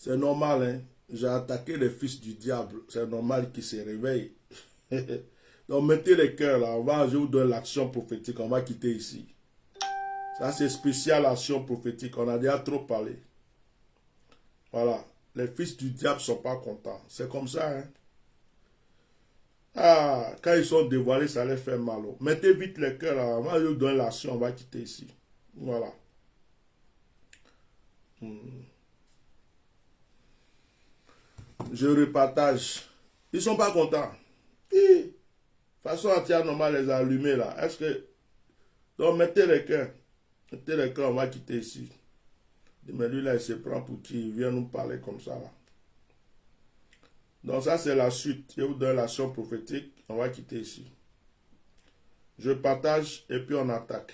C'est normal, hein. J'ai attaqué les fils du diable. C'est normal qu'ils se réveillent. Donc mettez les cœurs là. Je vous donne l'action prophétique. On va quitter ici. Ça c'est spécial action prophétique. On a déjà trop parlé. Voilà. Les fils du diable ne sont pas contents. C'est comme ça, hein. Ah, quand ils sont dévoilés, ça les fait mal. Mettez vite les cœurs là. Moi, je vous donne l'action. On va quitter ici. Voilà. Je repartage. Ils ne sont pas contents. De façon entière, normal les allumer là. Est-ce que. Donc mettez les cœurs. Mettez les cœurs, on va quitter ici. Mais lui là, il se prend pour qui? Il vient nous parler comme ça là. Donc ça c'est la suite. Je vous donne l'action prophétique. On va quitter ici. Je partage et puis on attaque.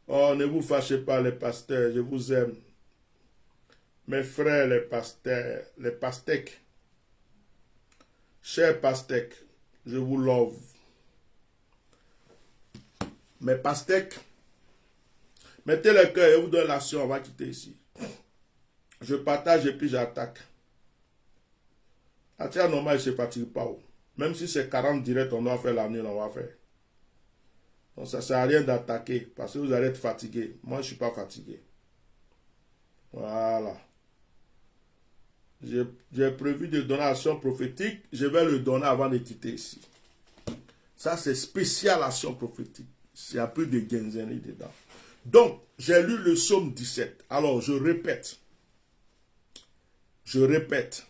Oh, ne vous fâchez pas les pasteurs. Je vous aime. Mes frères les pasteurs, les pastèques. Chers pastèques, je vous love. Mes pastèques, mettez le cœur et vous donne l'action, on va quitter ici. Je partage et puis j'attaque. Ah tiens, normal, il ne se fatigue pas. Même si c'est 40 directs, on doit faire la nuit, on va faire. Donc ça ne sert à rien d'attaquer, parce que vous allez être fatigué. Moi, je ne suis pas fatigué. Voilà. J'ai prévu de donner action prophétique. Je vais le donner avant de quitter ici. Ça, c'est spécial action prophétique. Il y a plus de Genzeni dedans. Donc, j'ai lu le psaume 17. Alors, je répète. Je répète.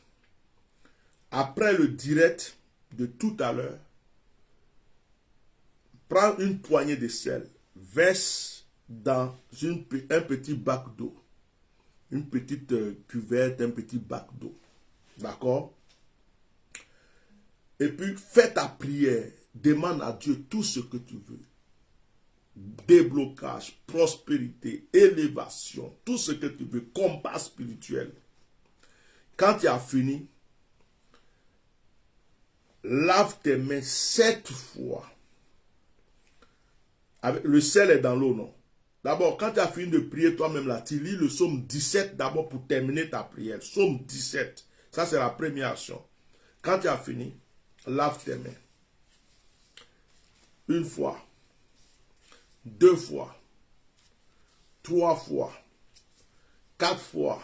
Après le direct de tout à l'heure, prends une poignée de sel, verse dans un petit bac d'eau. Une petite cuvette, un petit bac d'eau. D'accord? Et puis, fais ta prière. Demande à Dieu tout ce que tu veux. Déblocage, prospérité, élévation, tout ce que tu veux, combat spirituel. Quand tu as fini, lave tes mains 7 fois. Le sel est dans l'eau, non? D'abord, quand tu as fini de prier toi-même là, tu lis le psaume 17 d'abord pour terminer ta prière. Psaume 17. Ça, c'est la première action. Quand tu as fini, lave tes mains. 1 fois, 2 fois, 3 fois, 4 fois,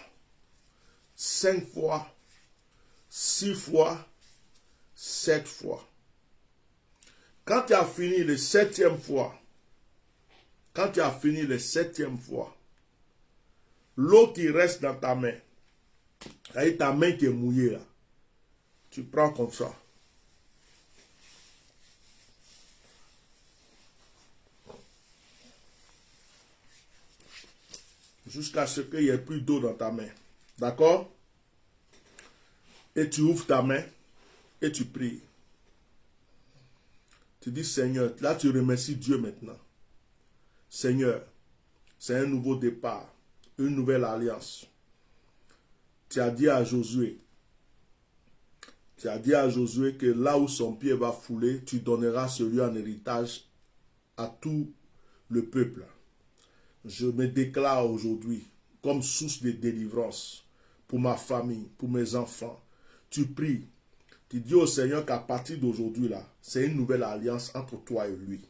5 fois, 6 fois, 7 fois. Quand tu as fini le 7e fois, l'eau qui reste dans ta main, c'est-à-dire ta main qui est mouillée là, tu prends comme ça. Jusqu'à ce qu'il n'y ait plus d'eau dans ta main. D'accord? Et tu ouvres ta main et tu pries. Tu dis, Seigneur, là tu remercies Dieu maintenant. Seigneur, c'est un nouveau départ, une nouvelle alliance. Tu as dit à Josué que là où son pied va fouler, tu donneras celui en héritage à tout le peuple. Je me déclare aujourd'hui comme source de délivrance pour ma famille, pour mes enfants. Tu pries, tu dis au Seigneur qu'à partir d'aujourd'hui là, c'est une nouvelle alliance entre toi et lui.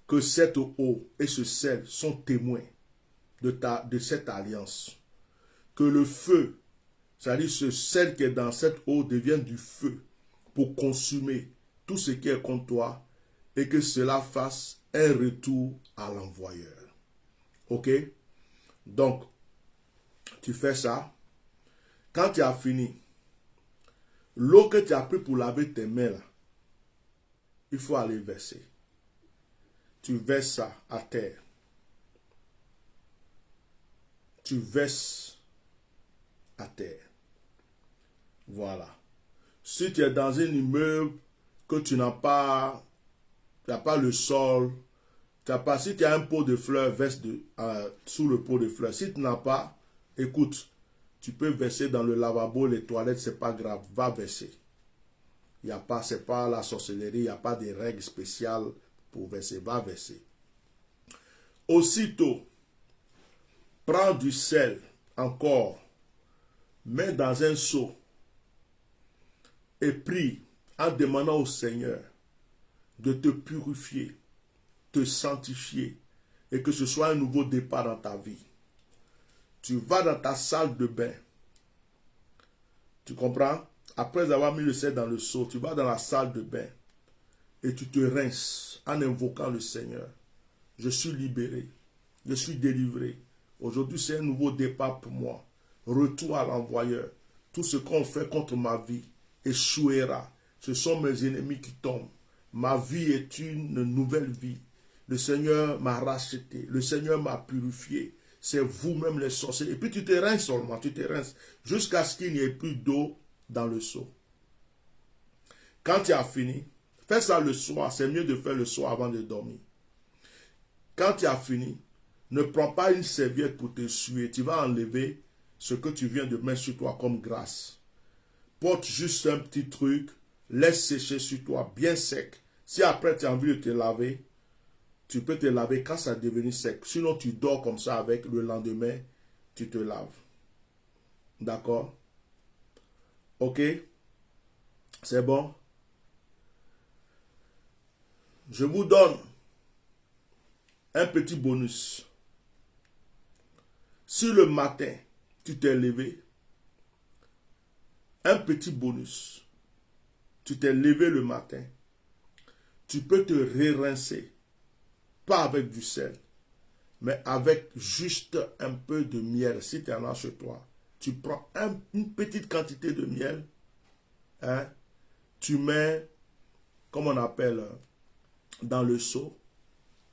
Que cette eau et ce sel sont témoins de cette alliance. Que le feu, c'est-à-dire ce sel qui est dans cette eau, devienne du feu pour consumer tout ce qui est contre toi et que cela fasse un retour à l'envoyeur. Ok? Donc, tu fais ça. Quand tu as fini, l'eau que tu as pris pour laver tes mains, là, il faut aller verser. Tu verses ça à terre. Tu verses à terre. Voilà. Si tu es dans un immeuble que tu n'as pas, le sol, si tu as un pot de fleurs, verse sous le pot de fleurs. Si tu n'as pas, écoute, tu peux verser dans le lavabo, les toilettes, c'est pas grave, va verser. C'est pas la sorcellerie, il n'y a pas de règles spéciales pour verser, va verser. Aussitôt, prends du sel encore, mets dans un seau et prie en demandant au Seigneur de te purifier, te sanctifier et que ce soit un nouveau départ dans ta vie. Tu vas dans ta salle de bain. Tu comprends? Après avoir mis le sel dans le seau, tu vas dans la salle de bain et tu te rinces en invoquant le Seigneur. Je suis libéré. Je suis délivré. Aujourd'hui, c'est un nouveau départ pour moi. Retour à l'envoyeur. Tout ce qu'on fait contre ma vie échouera. Ce sont mes ennemis qui tombent. Ma vie est une nouvelle vie. Le Seigneur m'a racheté. Le Seigneur m'a purifié. C'est vous-même les sorciers. Et puis tu te rinces seulement. Tu te rinces jusqu'à ce qu'il n'y ait plus d'eau dans le seau. Quand tu as fini, fais ça le soir. C'est mieux de faire le soir avant de dormir. Quand tu as fini, ne prends pas une serviette pour te suer. Tu vas enlever ce que tu viens de mettre sur toi comme grâce. Porte juste un petit truc. Laisse sécher sur toi bien sec. Si après tu as envie de te laver, tu peux te laver quand ça devenu sec. Sinon tu dors comme ça avec le lendemain, tu te laves. D'accord? Ok? C'est bon? Je vous donne un petit bonus. Si le matin, tu t'es levé, un petit bonus. Tu t'es levé le matin, tu peux te rincer, pas avec du sel, mais avec juste un peu de miel, si tu en as chez toi. Tu prends une petite quantité de miel, hein, tu mets, comme on appelle, dans le seau,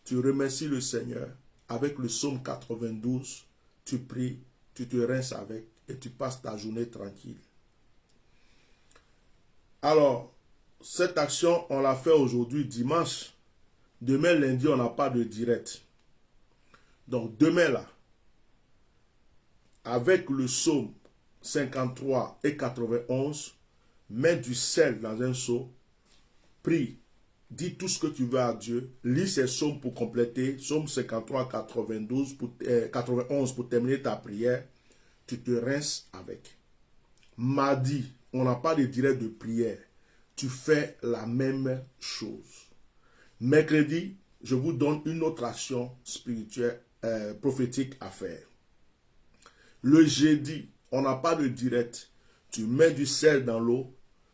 tu remercies le Seigneur, avec le psaume 92, tu pries, tu te rinces avec, et tu passes ta journée tranquille. Alors, cette action, on l'a fait aujourd'hui dimanche. Demain, lundi, on n'a pas de direct. Donc, demain, là, avec le psaume 53 et 91, mets du sel dans un seau, prie, dis tout ce que tu veux à Dieu, lis ces psaumes pour compléter, psaume 53, 91 pour terminer ta prière, tu te rinces avec. Mardi, on n'a pas de direct de prière. Tu fais la même chose. Mercredi, je vous donne une autre action spirituelle, prophétique à faire. Le jeudi, on n'a pas de direct. Tu mets du sel dans l'eau,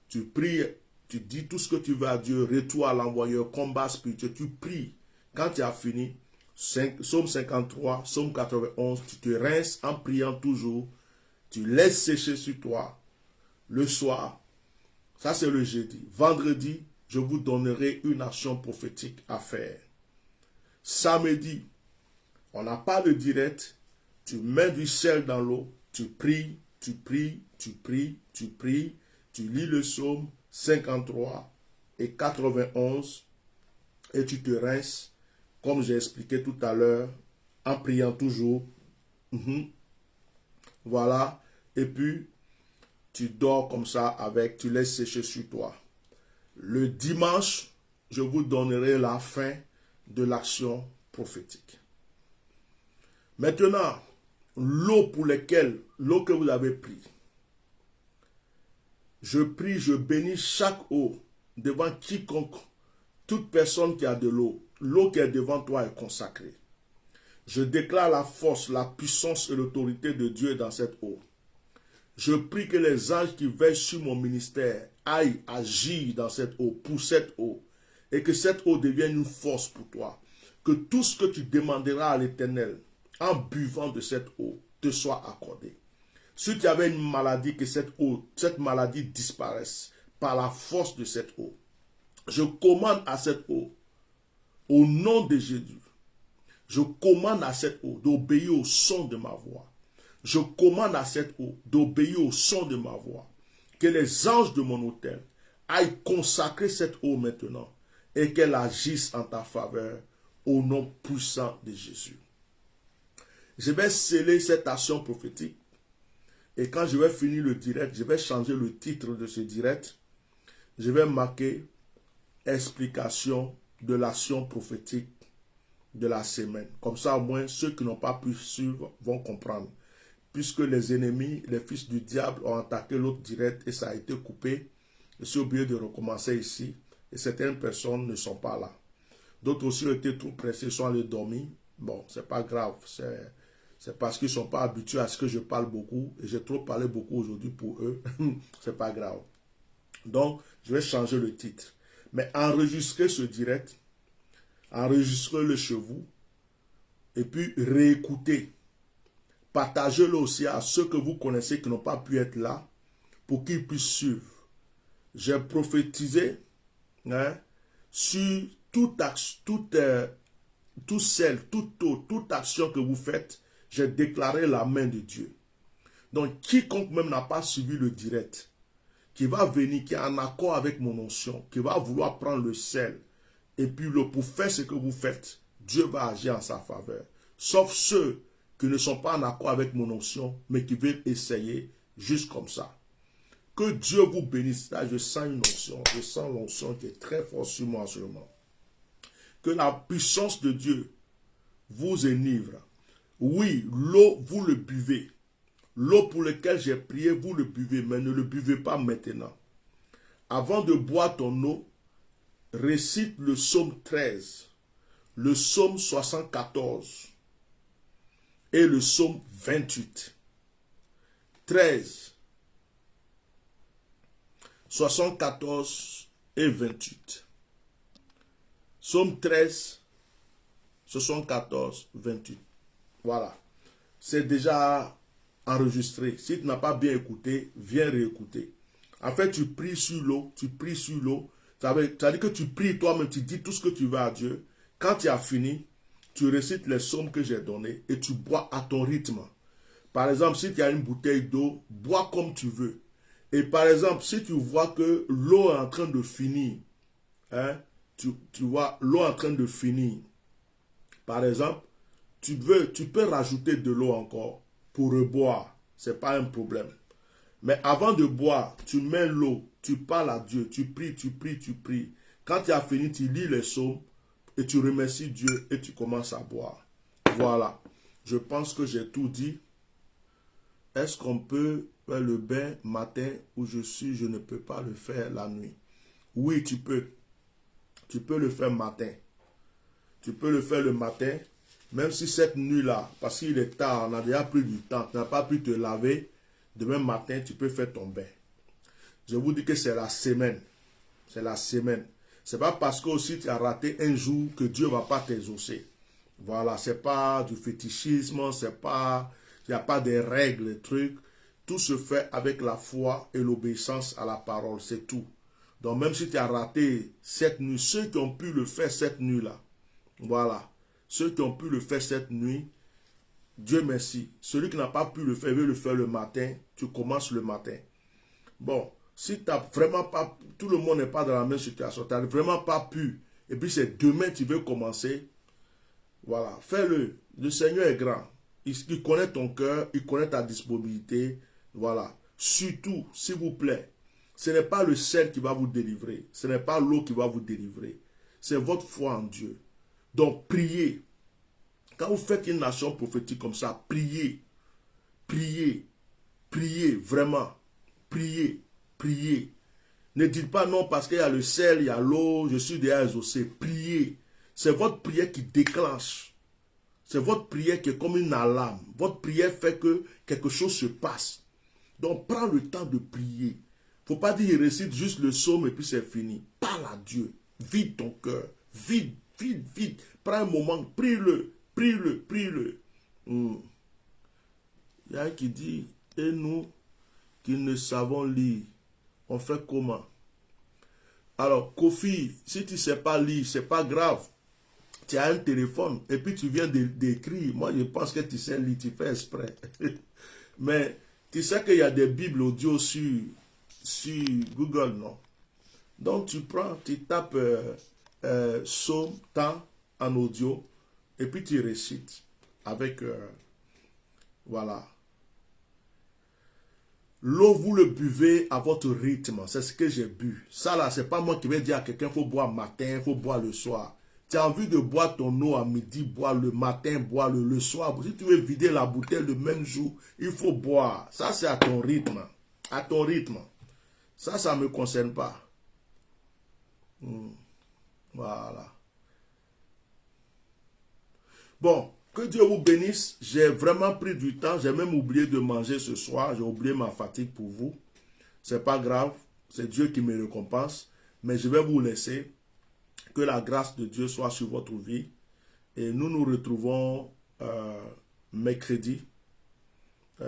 tu pries, tu dis tout ce que tu veux à Dieu, retour à l'envoyeur, combat spirituel, tu pries. Quand tu as fini, psaume 53, psaume 91, tu te rinces en priant toujours, tu laisses sécher sur toi. Le soir, ça c'est le jeudi. Vendredi, je vous donnerai une action prophétique à faire. Samedi, on n'a pas de direct. Tu mets du sel dans l'eau, tu pries, tu pries, tu pries, tu pries, tu lis le psaume 53 et 91 et tu te rinces, comme j'ai expliqué tout à l'heure, en priant toujours. Voilà. Et puis, tu dors comme ça avec, tu laisses sécher sur toi. Le dimanche, je vous donnerai la fin de l'action prophétique. Maintenant, l'eau que vous avez pris, je prie, je bénis chaque eau devant quiconque, toute personne qui a de l'eau. L'eau qui est devant toi est consacrée. Je déclare la force, la puissance et l'autorité de Dieu dans cette eau. Je prie que les anges qui veillent sur mon ministère aillent agir dans cette eau, pour cette eau, et que cette eau devienne une force pour toi. Que tout ce que tu demanderas à l'Éternel en buvant de cette eau te soit accordé. Si tu avais une maladie, que cette maladie disparaisse par la force de cette eau. Je commande à cette eau, au nom de Jésus, je commande à cette eau d'obéir au son de ma voix. Je commande à cette eau d'obéir au son de ma voix. Que les anges de mon autel aillent consacrer cette eau maintenant et qu'elle agisse en ta faveur au nom puissant de Jésus. Je vais sceller cette action prophétique et quand je vais finir le direct, je vais changer le titre de ce direct. Je vais marquer explication de l'action prophétique de la semaine. Comme ça, au moins, ceux qui n'ont pas pu suivre vont comprendre. puisque les ennemis, les fils du diable ont attaqué l'autre direct et ça a été coupé. Je suis obligé de recommencer ici. Et certaines personnes ne sont pas là. D'autres aussi ont été trop pressés, sont allés dormir. Bon, c'est pas grave. C'est parce qu'ils ne sont pas habitués à ce que je parle beaucoup. Et j'ai trop parlé beaucoup aujourd'hui pour eux. C'est pas grave. Donc, je vais changer le titre. Mais enregistrez ce direct. Enregistrez-le chez vous. Et puis, réécoutez. Partagez-le aussi à ceux que vous connaissez qui n'ont pas pu être là pour qu'ils puissent suivre. J'ai prophétisé sur toute action que vous faites, j'ai déclaré la main de Dieu. Donc, quiconque même n'a pas suivi le direct, qui va venir, qui est en accord avec mon onction, qui va vouloir prendre le sel, et puis pour faire ce que vous faites, Dieu va agir en sa faveur. Sauf ceux qui ne sont pas en accord avec mon onction, mais qui veulent essayer juste comme ça. Que Dieu vous bénisse. Là, je sens une onction. Je sens l'onction qui est très forte sur moi en ce moment. Que la puissance de Dieu vous enivre. Oui, l'eau, vous le buvez. L'eau pour laquelle j'ai prié, vous le buvez, mais ne le buvez pas maintenant. Avant de boire ton eau, récite le psaume 13, le psaume 74 et le psaume 28. 13, 74 et 28. Psaume 13, 74, 28. Voilà. C'est déjà enregistré. Si tu n'as pas bien écouté, viens réécouter. En fait, tu pries sur l'eau, Ça veut dire que tu pries toi-même, tu dis tout ce que tu veux à Dieu. Quand tu as fini, tu récites les psaumes que j'ai donnés et tu bois à ton rythme. Par exemple, si tu as une bouteille d'eau, bois comme tu veux. Et par exemple, si tu vois que l'eau est en train de finir, tu vois, l'eau est en train de finir, par exemple, tu peux rajouter de l'eau encore pour reboire. Ce n'est pas un problème. Mais avant de boire, tu mets l'eau, tu parles à Dieu, tu pries, tu pries, tu pries. Quand tu as fini, tu lis les psaumes et tu remercies Dieu et tu commences à boire. Voilà. Je pense que j'ai tout dit. Est-ce qu'on peut faire le bain matin où je suis, je ne peux pas le faire la nuit? Oui, tu peux. Tu peux le faire matin. Tu peux le faire le matin, même si cette nuit-là, parce qu'il est tard, on a déjà pris du temps, tu n'as pas pu te laver, demain matin, tu peux faire ton bain. Je vous dis que c'est la semaine. C'est la semaine. Ce n'est pas parce que aussi tu as raté un jour que Dieu ne va pas t'exaucer. Voilà, ce n'est pas du fétichisme, c'est pas, il n'y a pas de règles, de trucs. Tout se fait avec la foi et l'obéissance à la parole, c'est tout. Donc même si tu as raté cette nuit, ceux qui ont pu le faire cette nuit-là, voilà, ceux qui ont pu le faire cette nuit, Dieu merci. Celui qui n'a pas pu le faire, veut le faire le matin, tu commences le matin. Bon, si tu n'as vraiment pas, tout le monde n'est pas dans la même situation, tu n'as vraiment pas pu, et puis c'est demain tu veux commencer, voilà, fais-le. Le Seigneur est grand. Il connaît ton cœur, il connaît ta disponibilité, voilà. Surtout, s'il vous plaît, ce n'est pas le sel qui va vous délivrer, ce n'est pas l'eau qui va vous délivrer, c'est votre foi en Dieu. Donc, priez. Quand vous faites une nation prophétique comme ça, priez. Priez. Priez, vraiment. Priez. Priez. Ne dites pas non parce qu'il y a le sel, il y a l'eau, je suis déjà exaucé. Priez. C'est votre prière qui déclenche. C'est votre prière qui est comme une alarme. Votre prière fait que quelque chose se passe. Donc, prends le temps de prier. Il ne faut pas dire, récite juste le psaume et puis c'est fini. Parle à Dieu. Vide ton cœur. Vide. Vite. Prends un moment, prie-le. Il y a un qui dit, et nous qui ne savons lire, on fait comment? Alors, Kofi, si tu ne sais pas lire, ce n'est pas grave. Tu as un téléphone et puis tu viens d'écrire. Moi, je pense que tu sais lire, tu fais exprès. Mais tu sais qu'il y a des Bibles audio sur Google, non? Donc, tu prends, tu tapes psaume, temps en audio, et puis tu récites avec, voilà. L'eau, vous le buvez à votre rythme, c'est ce que j'ai bu. Ça là, c'est pas moi qui vais dire à quelqu'un, il faut boire matin, il faut boire le soir. Tu as envie de boire ton eau à midi, boire le matin, boire le soir. Si tu veux vider la bouteille le même jour, il faut boire. Ça, c'est à ton rythme. À ton rythme. Ça ne me concerne pas. Voilà. Bon, que Dieu vous bénisse. J'ai vraiment pris du temps. J'ai même oublié de manger ce soir. J'ai oublié ma fatigue pour vous. C'est pas grave. C'est Dieu qui me récompense. Mais je vais vous laisser. Que la grâce de Dieu soit sur votre vie. Et nous nous retrouvons mercredi. Nous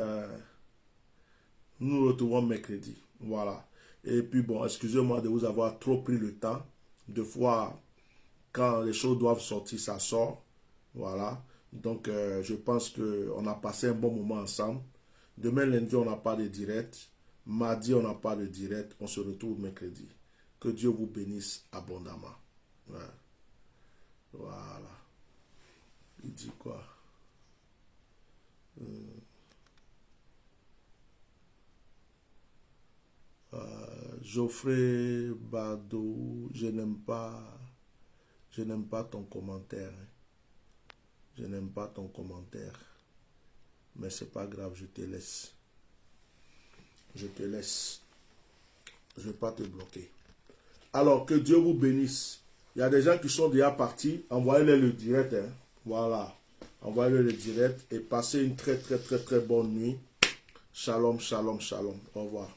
nous retrouvons mercredi. Voilà. Et puis bon, excusez-moi de vous avoir trop pris le temps. Des fois, quand les choses doivent sortir, ça sort. Voilà. Donc, je pense qu'on a passé un bon moment ensemble. Demain, lundi, on n'a pas de direct. Mardi, on n'a pas de direct. On se retrouve mercredi. Que Dieu vous bénisse abondamment. Ouais. Voilà. Il dit quoi? Geoffrey Bado, je n'aime pas ton commentaire. Je n'aime pas ton commentaire. Mais c'est pas grave, je te laisse. Je te laisse. Je ne vais pas te bloquer. Alors, que Dieu vous bénisse. Il y a des gens qui sont déjà partis. Envoyez-les le direct. Hein. Voilà. Envoyez-les le direct et passez une très, très, très, très bonne nuit. Shalom, shalom, shalom. Au revoir.